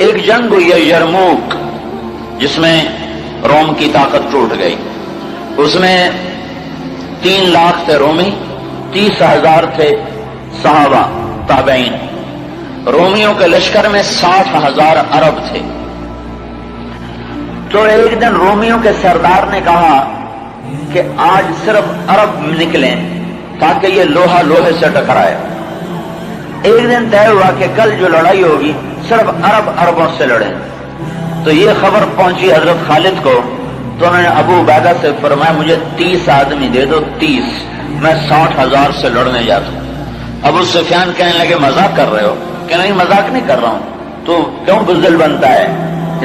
ایک جنگ ہوئی ہے یرموک، جس میں روم کی طاقت ٹوٹ گئی. اس میں 3 لاکھ تھے رومی، 30,000 تھے صحابہ تابعین. رومیوں کے لشکر میں 60,000 عرب تھے. تو ایک دن رومیوں کے سردار نے کہا کہ آج صرف عرب نکلیں تاکہ یہ لوہا لوہے سے ٹکرائے. ایک دن طے ہوا کہ کل جو لڑائی ہوگی صرف عربوں سے لڑیں. تو یہ خبر پہنچی حضرت خالد کو. تو انہوں نے ابو عبیدہ سے فرمایا مجھے 30 آدمی دے دو، 30، میں 60,000 سے لڑنے جاتا ہوں. ابو سفیان کہنے لگے مذاق کر رہے ہو؟ کہ نہیں مذاق نہیں کر رہا ہوں. تو کیوں بزدل بنتا ہے؟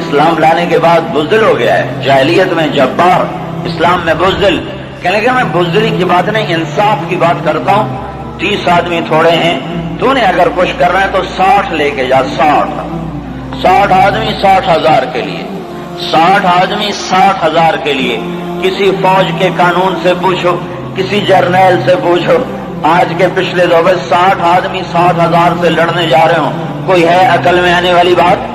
اسلام لانے کے بعد بزدل ہو گیا ہے. جاہلیت میں جبار، اسلام میں بزدل. کہنے لگے میں بزدلی کی بات نہیں، انصاف کی بات کرتا ہوں. 30 آدمی تھوڑے ہیں، تو نے اگر کچھ کرنا ہے تو 60 لے کے جا. 60 آدمی 60,000 کے لیے، 60 آدمی 60,000 کے لیے. کسی فوج کے قانون سے پوچھو، کسی جرنیل سے پوچھو، آج کے پچھلے دور میں 60 آدمی 60,000 سے لڑنے جا رہے ہوں، کوئی ہے عقل میں آنے والی بات؟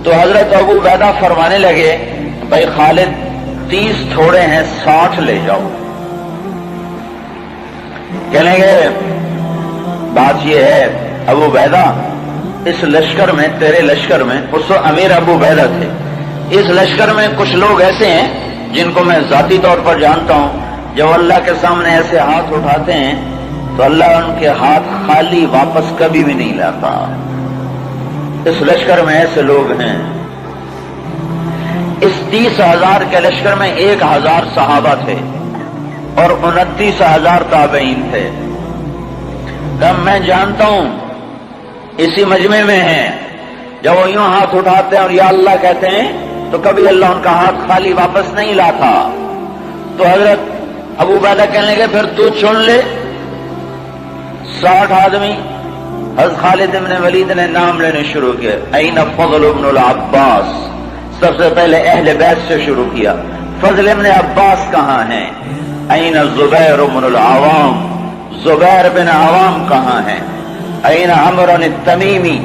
تو حضرت ابو عبیدہ فرمانے لگے بھائی خالد 30 تھوڑے ہیں، 60 لے جاؤ. کہنے گے بات یہ ہے ابو عبیدہ، اس لشکر میں، تیرے لشکر میں، اس تو امیر ابو عبیدہ تھے، اس لشکر میں کچھ لوگ ایسے ہیں جن کو میں ذاتی طور پر جانتا ہوں، جب اللہ کے سامنے ایسے ہاتھ اٹھاتے ہیں تو اللہ ان کے ہاتھ خالی واپس کبھی بھی نہیں لاتا. اس لشکر میں ایسے لوگ ہیں. اس 30,000 کے لشکر میں 1,000 صحابہ تھے اور 29,000 تابعین تھے. تب میں جانتا ہوں اسی مجمع میں ہیں، جب وہ یوں ہاتھ اٹھاتے ہیں اور یا اللہ کہتے ہیں تو کبھی اللہ ان کا ہاتھ خالی واپس نہیں لاتا. تو حضرت ابو عبیدہ کہنے لگے پھر تو چن لے 60 آدمی. حضرت خالد بن ولید نے نام لینے شروع کیے. این فضل بن العباس، سب سے پہلے اہل بیت سے شروع کیا. فضل بن عباس کہاں ہیں؟ این زبیر بن العوام، زبیر بن عوام کہاں ہیں؟ این عمرو التمیمی،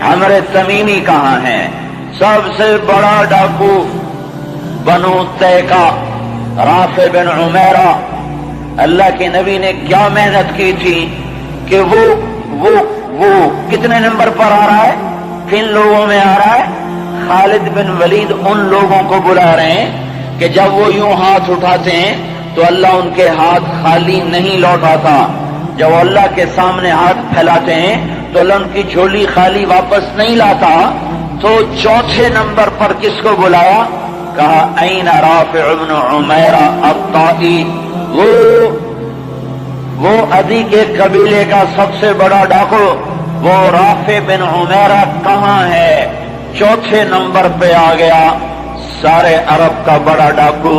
عمرو تمیمی کہاں ہیں؟ سب سے بڑا ڈاکو بنو تیکا، رافع بن عمیرہ. اللہ کے نبی نے کیا محنت کی تھی کہ وہ کتنے نمبر پر آ رہا ہے، کن لوگوں میں آ رہا ہے؟ خالد بن ولید ان لوگوں کو بلا رہے ہیں کہ جب وہ یوں ہاتھ اٹھاتے ہیں تو اللہ ان کے ہاتھ خالی نہیں لوٹاتا. جب اللہ کے سامنے ہاتھ پھیلاتے ہیں تو اللہ ان کی جھولی خالی واپس نہیں لاتا. تو 4تھے نمبر پر کس کو بلایا؟ کہا این رافع بن عمیرہ الطائی، وہ عدی کے قبیلے کا سب سے بڑا ڈاکو، وہ رافع بن عمیرہ کہاں ہے؟ 4تھے نمبر پہ آ گیا. سارے عرب کا بڑا ڈاکو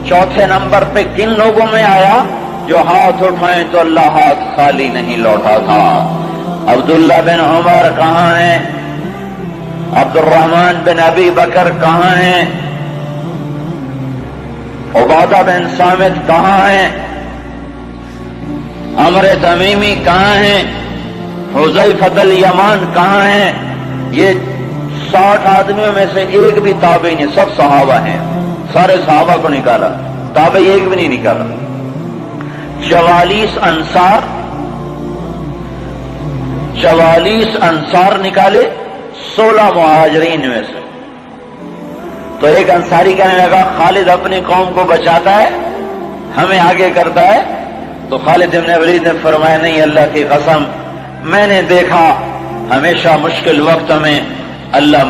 4تھے نمبر پہ کن لوگوں میں آیا؟ جو ہاتھ اٹھائیں تو اللہ ہاتھ خالی نہیں لوٹا تھا. عبداللہ بن عمر کہاں ہیں؟ عبد الرحمن بن ابی بکر کہاں ہیں؟ عبادہ بن صامت کہاں ہیں؟ عمرو تمیمی کہاں ہیں؟ حذیفہ الیمان کہاں ہیں؟ یہ 60 آدمیوں میں سے ایک بھی تابعی نہیں، سب صحابہ ہیں. سارے صحابہ کو نکالا، تابعی ایک بھی نہیں نکالا. 44 انصار نکالے 16 مہاجرین میں سے. تو ایک انصاری کہنے لگا خالد اپنی قوم کو بچاتا ہے، ہمیں آگے کرتا ہے. تو خالد بن ولید نے فرمایا نہیں، اللہ کی قسم میں نے دیکھا ہمیشہ مشکل وقت میں اللہ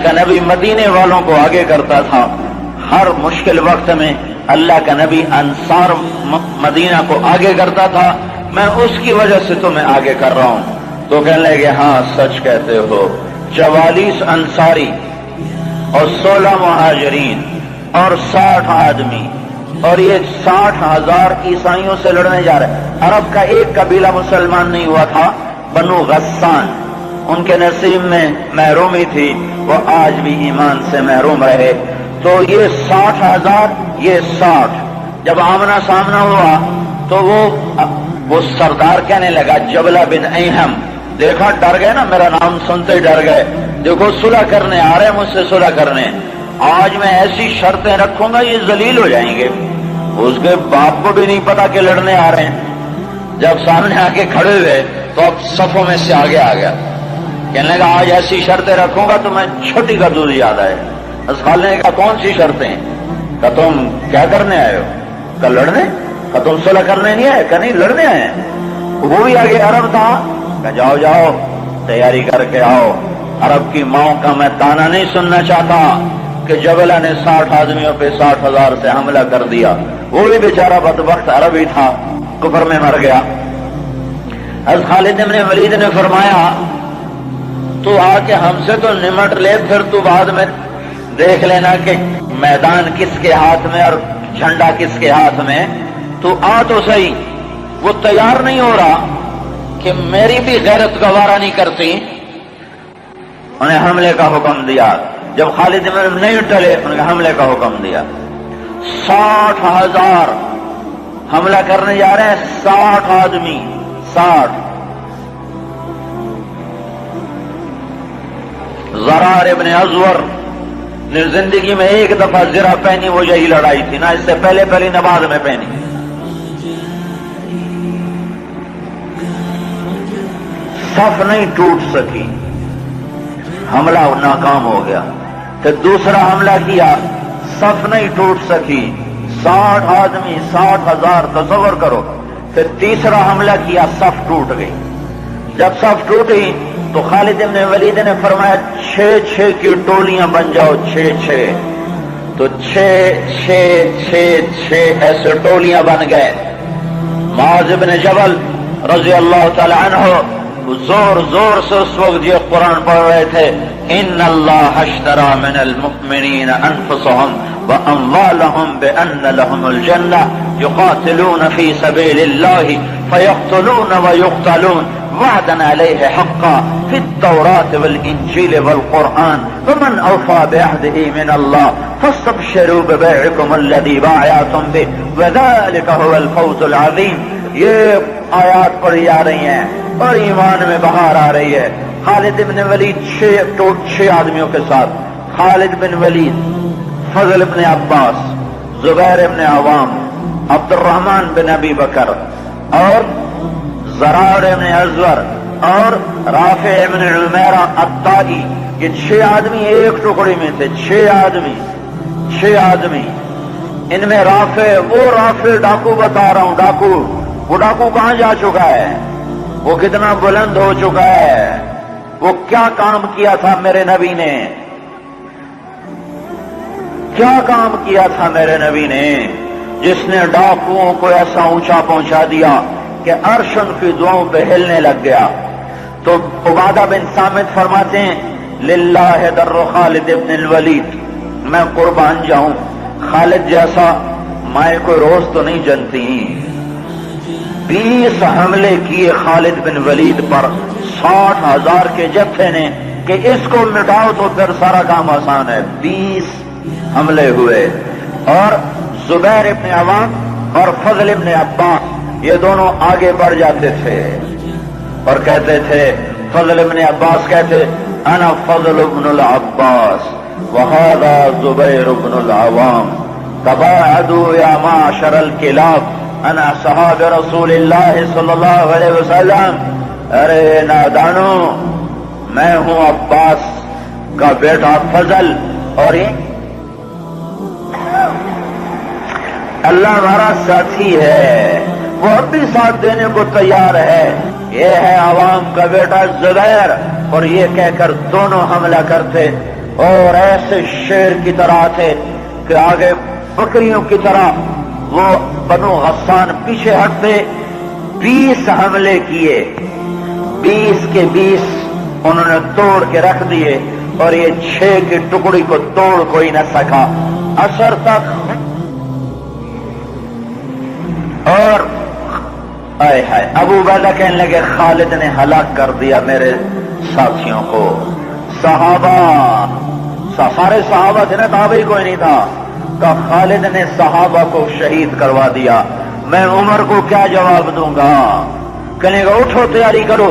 کا نبی مدینے والوں کو آگے کرتا تھا. ہر مشکل وقت میں اللہ کا نبی انصار مدینہ کو آگے کرتا تھا. میں اس کی وجہ سے تمہیں آگے کر رہا ہوں. تو کہنے لگے ہاں سچ کہتے ہو. 44 انصاری اور 16 مہاجرین اور 60 آدمی، اور یہ 60,000 عیسائیوں سے لڑنے جا رہے ہیں. عرب کا ایک قبیلہ مسلمان نہیں ہوا تھا، بنو غسان، ان کے نصیب میں محرومی تھی، وہ آج بھی ایمان سے محروم رہے. تو یہ 60,000، یہ 60، جب آمنا سامنا ہوا تو وہ سردار کہنے لگا جبلہ بن ایہم، دیکھا ڈر گئے نا، میرا نام سنتے ہی ڈر گئے، دیکھو صلح کرنے آ رہے ہیں مجھ سے صلح کرنے، آج میں ایسی شرطیں رکھوں گا یہ ذلیل ہو جائیں گے۔ اس کے باپ کو بھی نہیں پتا کہ لڑنے آ رہے ہیں، جب سامنے آ کے کھڑے ہوئے تو اب صفوں میں سے آگے آ گیا، کہنے لگا آج ایسی شرطیں رکھوں گا تو میں چھوٹی کا دودھ یاد آئے۔ اسخال نے کہا کون سی شرطیں؟ کہ تم کیا کرنے آئے ہو؟ کہ لڑنے؟ کہ تم صلح کرنے نہیں آئے؟ کہ نہیں لڑنے آئے ہیں۔ وہ بھی آگے عرب تھا، کہ جاؤ جاؤ تیاری کر کے آؤ، عرب کی ماؤں کا میں تانا نہیں سننا چاہتا کہ جبلہ نے 60 آدمیوں پہ 60,000 سے حملہ کر دیا، وہ بھی بیچارہ بدبخت عربی تھا، کفر میں مر گیا۔ حضرت خالد بن ولید نے فرمایا تو آ کے ہم سے تو نمٹ لے، پھر تو بعد میں دیکھ لینا کہ میدان کس کے ہاتھ میں اور جھنڈا کس کے ہاتھ میں، تو آ تو صحیح۔ وہ تیار نہیں ہو رہا کہ میری بھی غیرت گوارا نہیں کرتی، انہیں حملے کا حکم دیا۔ جب خالد بن نہیں ٹلے انہیں حملے کا حکم دیا۔ 60,000 حملہ کرنے جا رہے ہیں، 60 آدمی، 60۔ زرار ابن ازور نے زندگی میں ایک دفعہ زرہ پہنی، وہ یہی لڑائی تھی، نہ اس سے پہلے پہلی نہ بعد میں پہنی۔ صف نہیں ٹوٹ سکی، حملہ ناکام ہو گیا۔ پھر دوسرا حملہ کیا، صف نہیں ٹوٹ سکی، 60 آدمی، 60,000، تصور کرو۔ پھر تیسرا حملہ کیا، صف ٹوٹ گئی۔ جب صف ٹوٹی تو خالد بن ولید نے فرمایا 6 کی ٹولیاں بن جاؤ، 6 تو 6 ایسے ٹولیاں بن گئے۔ معاذ بن جبل رضی اللہ تعالی عنہ زور زور سے اس وقت یہ قرآن پڑھ رہے تھے، ان اللہ اشترى من المؤمنین انفسهم واموالهم بان لهم الجنہ یقاتلون فی سبیل اللہ فیقتلون ویقتلون وعدا علیہ حقا فی التوراة والانجیل والقرآن ومن اوفى بعهده من اللہ فاستبشروا ببیعکم الذی باعتم به وذلک هو الفوز العظیم۔ یہ آیات پڑھی جا رہی ہیں اور ایمان میں بہار آ رہی ہے۔ خالد بن ولید 6 آدمیوں کے ساتھ، خالد بن ولید، فضل بن عباس، زبیر بن عوام، عبد الرحمن بن ابی بکر اور زرار بن ازور اور رافع بن عمیرہ الطائی، یہ 6 آدمی ایک ٹکڑی میں تھے۔ 6 آدمی، ان میں رافع، وہ رافع ڈاکو بتا رہا ہوں، ڈاکو، وہ ڈاکو کہاں جا چکا ہے، وہ کتنا بلند ہو چکا ہے، وہ کیا کام کیا تھا میرے نبی نے، کیا کام کیا تھا میرے نبی نے، جس نے ڈاکوؤں کو ایسا اونچا پہنچا دیا کہ عرش ان کی دعاؤں پہ ہلنے لگ گیا۔ تو عبادہ بن صامت فرماتے ہیں للہ در خالد ابن الولید، میں قربان جاؤں، خالد جیسا مائیں کوئی روز تو نہیں جلتی۔ 20 حملے کیے خالد بن ولید پر 60,000 کے جتھے نے کہ اس کو مٹاؤ تو پھر سارا کام آسان ہے۔ 20 حملے ہوئے اور زبیر ابن عوام اور فضل ابن عباس یہ دونوں آگے بڑھ جاتے تھے اور کہتے تھے، فضل ابن عباس کہتے انا فضل ابن العباس وہذا زبیر ابن العوام تباعدوا یا معشر الکلاب انا صحاب رسول اللہ صلی اللہ علیہ وسلم۔ ارے نادانو، میں ہوں عباس کا بیٹا فضل اور یہ اللہ ہمارا ساتھی ہے، وہ اب بھی ساتھ دینے کو تیار ہے۔ یہ ہے عوام کا بیٹا زبیر، اور یہ کہہ کر دونوں حملہ کرتے اور ایسے شیر کی طرح تھے کہ آگے بکریوں کی طرح وہ بنو غسان پیچھے ہٹتے۔ 20 حملے کیے، 20 کے 20 انہوں نے توڑ کے رکھ دیے اور یہ 6 کی ٹکڑی کو توڑ کوئی نہ سکا عصر تک۔ اور آئے ہائے ابو عبیدہ کہنے لگے خالد نے ہلاک کر دیا میرے ساتھیوں کو۔ صحابہ، سارے صحابہ تھے نا، تابعی کوئی نہیں تھا، کہ خالد نے صحابہ کو شہید کروا دیا، میں عمر کو کیا جواب دوں گا؟ کہنے گا اٹھو تیاری کرو،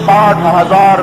60,000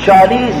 40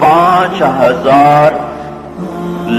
5,000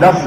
10